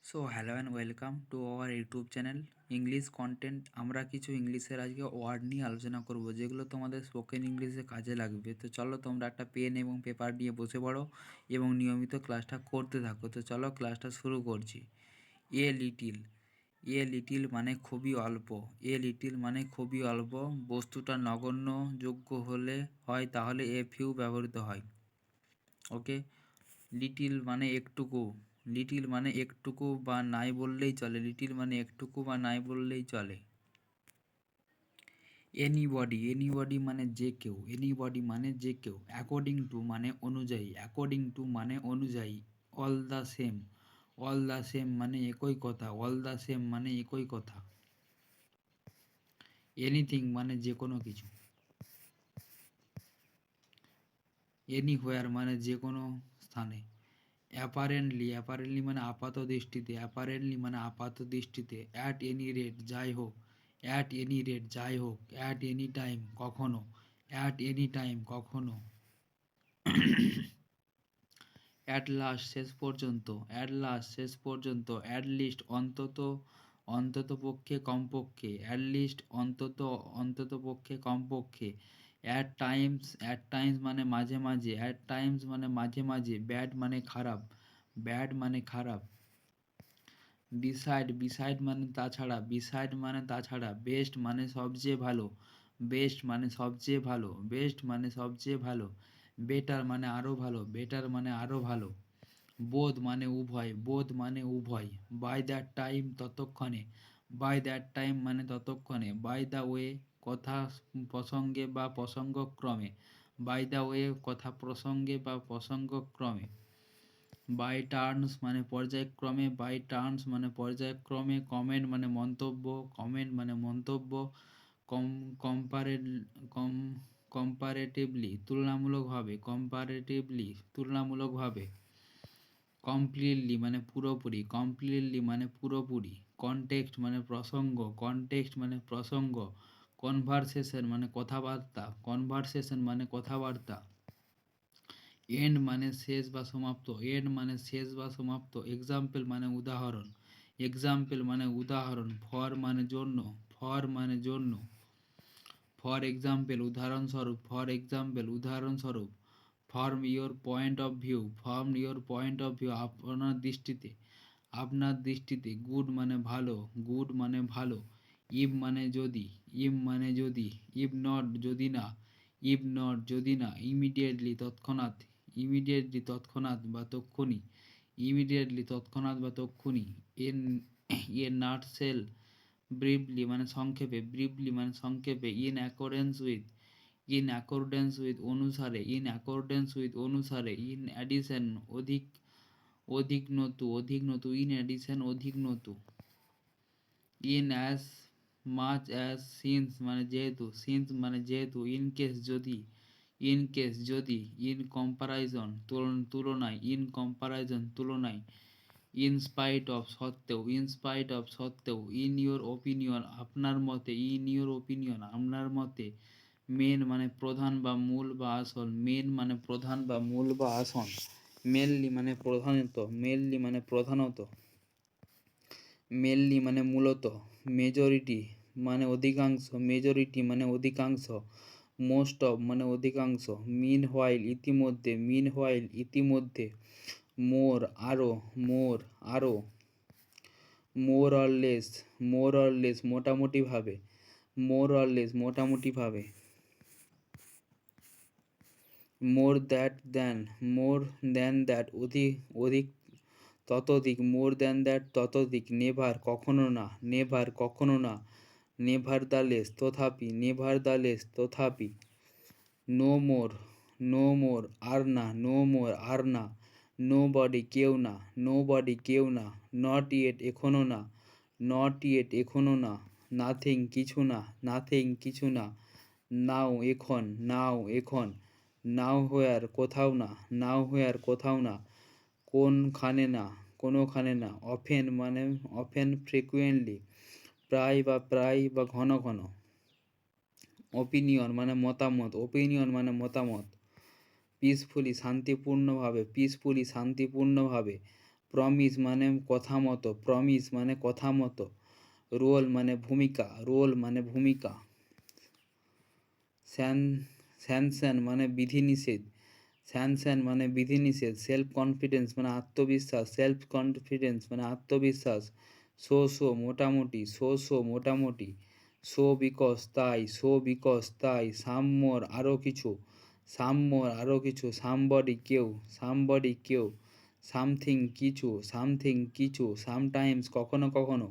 So hello and welcome to our YouTube channel English content. আমরা কিছু ইংলিশের আজকে ওয়ার্ড নিয়ে আলোচনা করব যেগুলো তোমাদের স্পোকেন ইংলিশে কাজে লাগবে। তো চলো তোমরা একটা পেন এবং পেপার নিয়ে বসে পড়ো এবং নিয়মিত ক্লাসটা করতে থাকো। তো চলো ক্লাসটা শুরু করছি। এ লিটিল, এ লিটিল মানে খুবই অল্প। এ লিটিল মানে খুবই অল্প। বস্তুটা নগণ্য যোগ্য হলে হয় তাহলে এ ফিউ ব্যবহৃত হয়। ওকে, লিটিল মানে একটুকু, লিটিল মানে একটুকু বা নাই বললেই চলে, লিটিল মানে একটুকু বা নাই বললেই চলে। এনিবডি, এনিবডি মানে যে কেউ, এনিবডি মানে যে কেউ। অ্যাকর্ডিং টু মানে অনুযায়ী, অ্যাকর্ডিং টু মানে অনুযায়ী। All the same, all the same মানে একই কথা, অল দ্য সেম মানে একই কথা। এনিথিং মানে যে কোনো কিছু। এনিহোয়ার মানে যে কোনো স্থানে। অ্যাপারেন্টলি, অ্যাপারেন্টলি মানে আপাত দৃষ্টিতে, অ্যাপারেন্টলি মানে আপাত দৃষ্টিতে। অ্যাট এনি রেট যাই হোক, অ্যাট এনি রেট যাই হোক। অ্যাট এনি টাইম কখনো, অ্যাট এনি টাইম কখনো। অ্যাট লাস্ট শেষ পর্যন্ত, অ্যাট লাস্ট শেষ পর্যন্ত। অ্যাট লিস্ট অন্তত, অন্তত পক্ষে কমপক্ষে। অ্যাট লিস্ট অন্তত, অন্তত পক্ষে কমপক্ষে। অ্যাট টাইমস, অ্যাট টাইমস মানে মাঝে মাঝে, অ্যাট টাইমস মানে মাঝে মাঝে। ব্যাড মানে খারাপ, ব্যাড মানে খারাপ। বিসাইড, বিসাইড মানে তাছাড়া, বিসাইড মানে তাছাড়া। বেস্ট মানে সবচেয়ে ভালো, বেস্ট মানে সবচেয়ে ভালো, বেস্ট মানে সবচেয়ে ভালো। বেটার মানে আরও ভালো, বেটার মানে আরও ভালো। বোধ মানে উভয়, বোধ মানে উভয়। বাই দ্যাট টাইম ততক্ষণে, বাই দ্যাট টাইম মানে ততক্ষণে। বাই দ্য ওয়ে কথা প্রসঙ্গে বা প্রসঙ্গক্রমে, বাই দ্য ওয়ে কথা প্রসঙ্গে বা প্রসঙ্গক্রমে। বাই টার্নস মানে পর্যায়ক্রমে, বাই টার্নস মানে পর্যায়ক্রমে। কমেন্ট মানে মন্তব্য, কমেন্ট মানে মন্তব্য। কম কম্পারে কম কম্পারেটিভলি তুলনামূলকভাবে, কম্পারেটিভলি তুলনামূলকভাবে। কমপ্লিটলি মানে পুরোপুরি, কমপ্লিটলি মানে পুরোপুরি। কনটেক্সট মানে প্রসঙ্গ, কনটেক্সট মানে প্রসঙ্গ। কনভারসেশন মানে কথাবার্তা, কনভারসেশন মানে কথাবার্তা। এন্ড মানে শেষ বা সমাপ্ত, এন্ড মানে শেষ বা সমাপ্ত। এক্সাম্পল মানে উদাহরণ, এক্সাম্পল মানে উদাহরণ। ফর মানে জন্য, ফর মানে জন্য। ফর এক্সাম্পল উদাহরণস্বরূপ, ফর এক্সাম্পল উদাহরণস্বরূপ। Form your point of view, form your point of view আপনার দৃষ্টিতে, আপনার দৃষ্টিতে। গুড মানে ভালো, গুড মানে ভালো। ইফ মানে যদি, ইফ মানে যদি। ইফ নট যদি না, ইফ নট যদি না। ইমিডিয়েটলি তৎক্ষণাৎ, ইমিডিয়েটলি তৎক্ষণাৎ বা তক্ষুনি, ইমিডিয়েটলি তৎক্ষণাৎ বা তক্ষুনি। এন এ নাটসেল ব্রিফলি মানে সংক্ষেপে, ব্রিফলি মানে সংক্ষেপে। In accordance with, in accordance with অনুসারে, ইন অ্যাকর্ডেন্স উইথ অনুসারে। ইন অ্যাডিশন অধিক, অধিক নতু, অধিক নতু। ইন অ্যাডিশন অধিক নতু। In as much as, since মানে যেহেতু, সিন্স মানে যেহেতু। ইন কেস যদি, ইন কেস যদি। ইন কম্পারাইজন তুলনায়, ইন কম্পারাইজন তুলনায়। ইন স্পাইট অফ সত্ত্বেও, ইন স্পাইট অফ সত্ত্বেও। ইন ইয়োর ওপিনিয়ন আপনার মতে, ইন ইয়োর ওপিনিয়ন আপনার মতে। মেন মানে প্রধান বা মূল বা আসল, মেন মানে প্রধান বা মূল বা আসল। মেনলি মানে প্রধানত, মেনলি মানে প্রধানত। মেনলি মানে মূলত। মেজরিটি মানে অধিকাংশ, মেজরিটি মানে অধিকাংশ। মোস্ট অফ মানে অধিকাংশ। মিন হোয়াইল ইতিমধ্যে, মিন হোয়াইল ইতিমধ্যে। মোর আরও, মোর আরও। More or less, more or less মোটামুটিভাবে, মোর অর লেস মোটামুটিভাবে। More that than, more than that অধিক, অধিক ততোধিক। মোর দ্যান দ্যাট ততোধিক। নেভার কখনো না, নেভার কখনো না। নেভার দ্য লেস তথাপি, নেভার দ্য লেস তথাপি। নো মোর, নো মোর আর না, নো মোর আর না। নো বডি কেউ না, নো বডি কেউ না। নট ইয়েট এখনো না, নট ইয়েট এখনো না। নাথিং কিছু না, নাথিং কিছু না। নাও এখন, নাও এখন। নাও হোয়ার কোথাও না, নাও হোয়ার কোথাও না। কোনখানে না, কোনোখানে না। অফেন মানে অফেন, ফ্রিকুয়েন্টলি প্রায় বা প্রায় বা ঘন ঘন। ওপিনিয়ন মানে মতামত, ওপিনিয়ন মানে মতামত। পিসফুলি শান্তিপূর্ণভাবে, পিসফুলি শান্তিপূর্ণভাবে। প্রমিস মানে কথা মতো, প্রমিস মানে কথা মতো। রোল মানে ভূমিকা, রোল মানে ভূমিকা। স্যান স্যানশন মানে বিধিনিষেধ, স্যানশন মানে বিধিনিষেধ। সেলফ কনফিডেন্স মানে আত্মবিশ্বাস, সেলফ কনফিডেন্স মানে আত্মবিশ্বাস। শো মোটামুটি, শো মোটামুটি। শো বিকজ তাই, শো বিকজ তাই। সামমোর আরও কিছু, সামমোর আরও কিছু। সামবডি কেউ, সামবডি কেউ। সামথিং কিছু, সামথিং কিছু। সামটাইমস কখনো কখনো,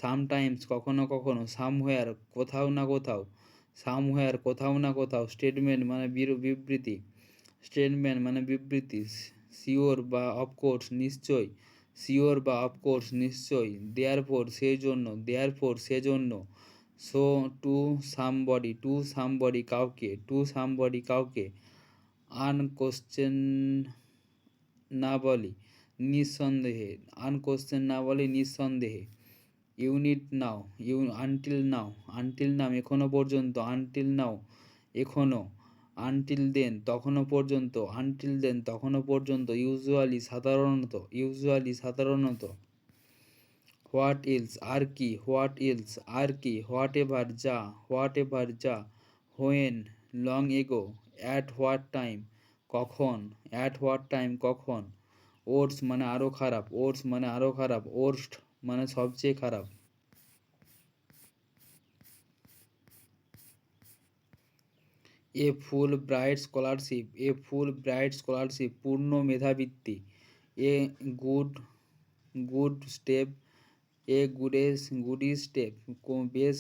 সামটাইমস কখনো কখনো। সামহোয়ার কোথাও না কোথাও, সামহোয়ার কোথাও না কোথাও। স্টেটমেন্ট মানে বিবৃতি, স্টেটমেন্ট মানে বিবৃতি। শিওর বা অফকোর্স নিশ্চয়, শিওর বা অফকোর্স নিশ্চয়। দেয়ারফোর সেই জন্য, দেয়ারফোর সেজন্য। So two somebody, two somebody কাউকে, টু সামবডি কাউকে। আনকোশ্চেন না বলি নিঃসন্দেহে, আনকোশ্চেন না বলি নিঃসন্দেহে। ইউনিট নাও, আনটিল নাও, আনটিল নাও এখনো পর্যন্ত, আনটিল নাও এখনো। আনটিল দেন তখনও পর্যন্ত, আনটিল দেন তখনও পর্যন্ত। ইউজুয়ালি সাধারণত, ইউজুয়ালি সাধারণত। হোয়াট ইলস আর কি, হোয়াট ইলস আর কি। হোয়াট এভার যা, হোয়াট এভার যা। When long ago. At what time কখন, অ্যাট হোয়াট টাইম কখন। ওর্স মানে আরও খারাপ, ওর্স মানে আরও খারাপ। ওর্স্ট মানে সবচেয়ে খারাপ। A Fulbright scholarship, a Fulbright scholarship পূর্ণ মেধাবৃত্তি। A good, good step, a goody step বেশ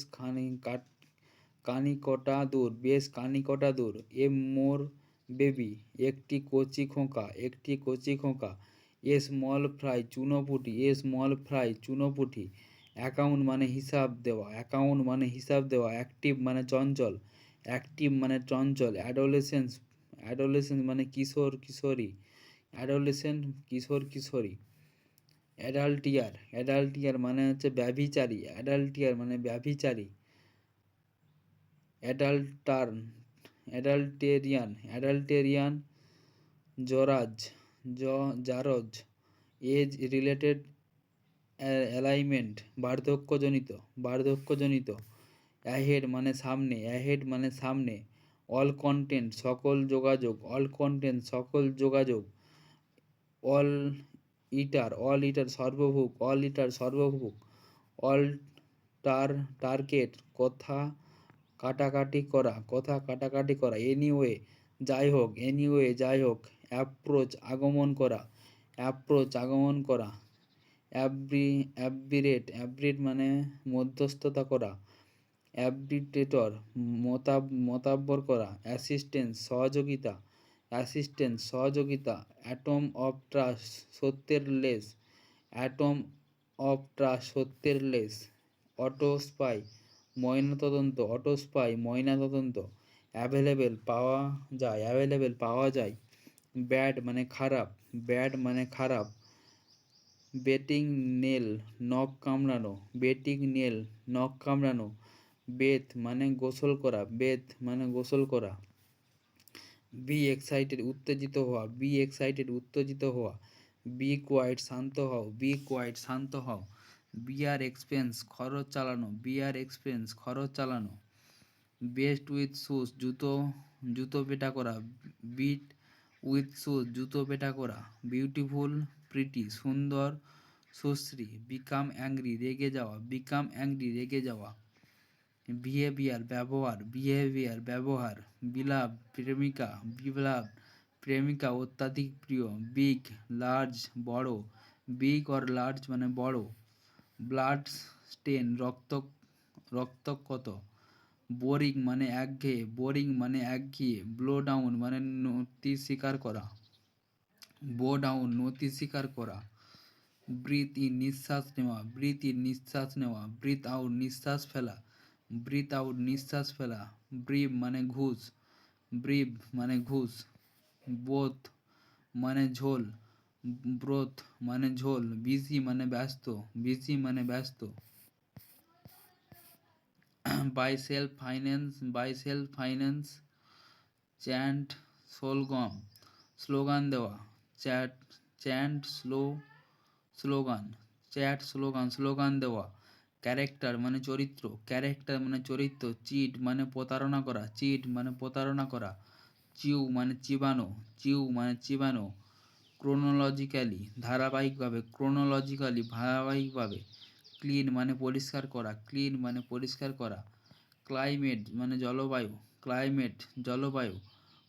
কানিকটা দূর, বেশ কানিকটা দূর। এ মোর বেবি একটি কচি খোকা, একটি কচি খোকা। A small fry চুনোপুটি, a small fry চুনোপুটি। Account মানে হিসাব দেওয়া, অ্যাকাউন্ট মানে হিসাব দেওয়া। অ্যাক্টিভ মানে চঞ্চল, অ্যাক্টিভ মানে চঞ্চল। অ্যাডোলেসেন্স, অ্যাডোলেসেন্স মানে কিশোর কিশোরী, অ্যাডোলেসেন্ট কিশোর কিশোরী। অ্যাডাল্টিয়ার, অ্যাডাল্টিয়ার মানে হচ্ছে ব্যভিচারী, অ্যাডাল্টিয়ার মানে ব্যভিচারী। অ্যাডাল্টার্ন, অ্যাডাল্টেরিয়ান, অ্যাডাল্টেরিয়ান। জরাজ, জারজ। এজ রিলেটেড অ্যালাইনমেন্ট বার্ধক্যজনিত, বার্ধক্যজনিত। অ্যাহেড মানে সামনে, অ্যাহেড মানে সামনে। অল কন্টেন্ট সকল যোগাযোগ, অল কন্টেন্ট সকল যোগাযোগ। অল ইটার, অল ইটার সর্বভুক, অল ইটার সর্বভুক। অল টার্গেট কথা কাটাকাটি করা, কথা কাটাকাটি করা। এনিওয়ে যাই হোক, এনিওয়ে যাই হোক। অ্যাপ্রোচ আগমন করা, অ্যাপ্রোচ আগমন করা। অ্যাব্রিরেট, অ্যাব্রিট মানে মধ্যস্থতা করা। অ্যাব্রিটেটর মতাব্বর করা। অ্যাসিস্ট্যান্স সহযোগিতা, অ্যাসিস্ট্যান্স সহযোগিতা। অ্যাটম অফ ট্রাস্ট সত্যের লেশ, অ্যাটম অফ ট্রাস্ট সত্যের লেশ। অটো স্পাই ময়নাতদন্ত, অটো স্পাই ময়নাতদন্ত। অ্যাভেলেবেল পাওয়া যায়, অ্যাভেলেবেল পাওয়া যায়। ব্যাড মানে খারাপ, ব্যাড মানে খারাপ। বেটিং নেল নখ কামড়ানো, বেটিং নেল নখ কামড়ানো। বেথ মানে গোসল করা, বেথ মানে গোসল করা। বি এক্সাইটেড উত্তেজিত হওয়া, বি এক্সাইটেড উত্তেজিত হওয়া। বি কোয়াইট শান্ত হও, বি কোয়াইট শান্ত হও। বিয়ার এক্সপেন্স খরচ চালানো, বিয়ার এক্সপেন্স খরচ চালানো। বেস্ট উইথ শুজ জুতো, জুতো পেটা করা। বিট উইথ শুজ জুতো পেটা করা। বিউটিফুল প্রিটি সুন্দর সুশ্রী। বিকাম অ্যাংরি রেগে যাওয়া, বিকাম অ্যাংরি রেগে যাওয়া। বিহেভিয়ার ব্যবহার, বিহেভিয়ার ব্যবহার। বিলাভ প্রেমিকা, বিলাভ প্রেমিকা অত্যাধিক প্রিয়। বিগ লার্জ বড়, বিগ অর লার্জ মানে বড়। ব্লাড স্টেন রক্তক্ষত। বোরিং মানে একঘেয়ে, বোরিং মানে একঘেয়ে। ব্লো ডাউন মানে নতি স্বীকার করা, বো ডাউন নতি স্বীকার করা। ব্রিথ ইন নিঃশ্বাস নেওয়া, ব্রিথ ইন নিঃশ্বাস নেওয়া। ব্রিথ আউট নিঃশ্বাস ফেলা, ব্রিথ আউট নিঃশ্বাস ফেলা। ব্রিভ মানে ঘুষ, ব্রিভ মানে ঘুষ। বোথ মানে ঝোল, ব্রোথ মানে ঝোল। বিজি মানে ব্যস্ত, বিজি মানে ব্যস্ত। By self finance, by self finance. Chant সোলগম স্লোগান দেওয়া। Chant slogan, chat slogan, slogan দেওয়া। ক্যারেক্টার মানে চরিত্র, ক্যারেক্টার মানে চরিত্র। চিট মানে প্রতারণা করা, চিট মানে প্রতারণা করা। চিউ মানে চিবানো, চিউ মানে চিবানো। ক্রোনোলজিক্যালি ধারাবাহিকভাবে, ক্রোনোলজিক্যালি ধারাবাহিকভাবে। ক্লিন মানে পরিষ্কার করা, ক্লিন মানে পরিষ্কার করা। ক্লাইমেট মানে জলবায়ু, ক্লাইমেট জলবায়ু।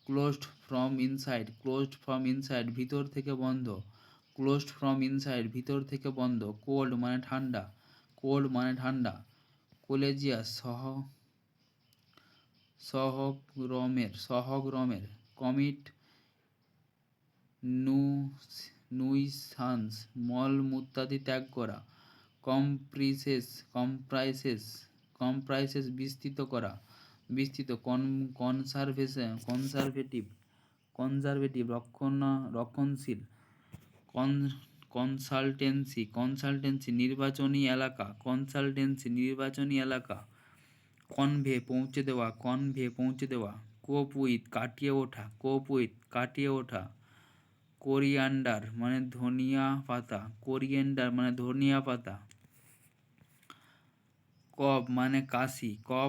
Closed from inside, closed from inside ভিতর থেকে বন্ধ, ক্লোজড ফ্রম ইনসাইড ভিতর থেকে বন্ধ। কোল্ড মানে ঠান্ডা, কোল্ড মানে ঠান্ডা। কোলেজিয়াস সহগ্রমের। কমিট নুইসান্স মলমূত্রাদি ত্যাগ করা। কম্প্রাইসেস বিস্তৃত করা, বিস্তৃত। কনজারভেটিভ রক্ষণশীল। কনসালটেন্সি নির্বাচনী এলাকা। কনভে পৌঁছে দেওয়া। কোপ উইথ কাটিয়ে ওঠা। কোরিয়ান্ডার মানে ধনিয়া পাতা। কফ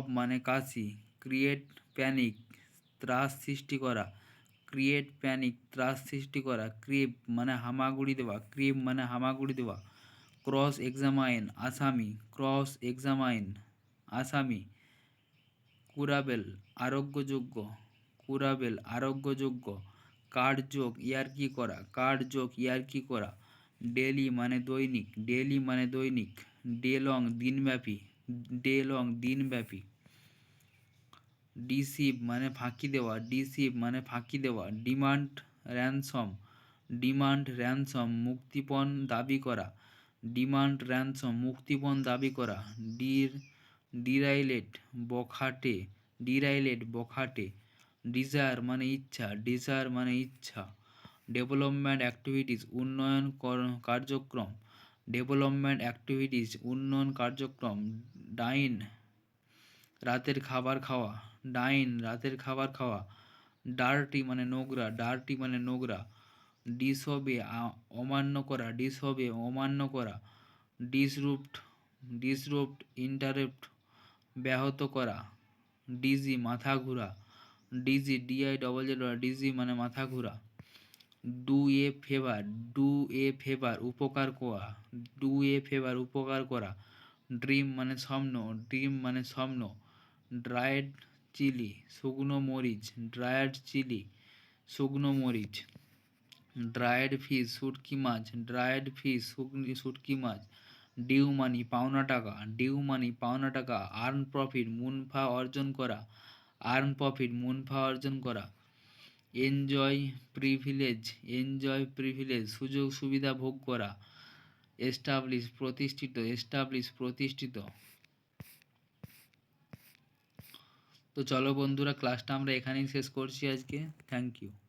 মানে কাশি। ক্রিয়েট প্যানিক ত্রাস সৃষ্টি করা। ক্রিপ মানে হামাগুড়ি দেওয়া। ক্রস এক্সামাইন আসামি। কুরাবেল আরোগ্যযোগ্য। কার্ডযোগ ইয়ার্কি করা। ডেলি মানে দৈনিক। ডেলং দিনব্যাপী। ডিসিভ মানে ফাঁকি দেওয়া। ডিমান্ড র্যানসম মুক্তিপণ দাবি করা। ডিরাইলেট বখাটে। ডিজায়ার মানে ইচ্ছা। ডেভেলপমেন্ট অ্যাক্টিভিটিস উন্নয়ন কার্যক্রম। ডাইন রাতের খাবার খাওয়া। ডার্টি মানে নোংরা। ডিসওবে অমান্য করা। ডিসরুপ্ট ইন্টারাপ্ট ব্যাহত করা। ডিজি মাথা ঘোরা। ডিজি মানে মাথা ঘোরা। ডু এ ফেভার উপকার করা। ড্রিম মানে স্বপ্ন। ড্রায়েড চিলি শুকনো মরিচ। ড্রায়েড ফিশ শুটকি মাছ। ডিউ মানি পাওনা টাকা। আর্ন প্রফিট মুনাফা অর্জন করা। এনজয় প্রিভিলেজ সুযোগ সুবিধা ভোগ করা। এস্টাবলিশ প্রতিষ্ঠিত। তো চলো বন্ধুরা, ক্লাসটা আমরা এখানেই শেষ করছি আজকে। Thank you.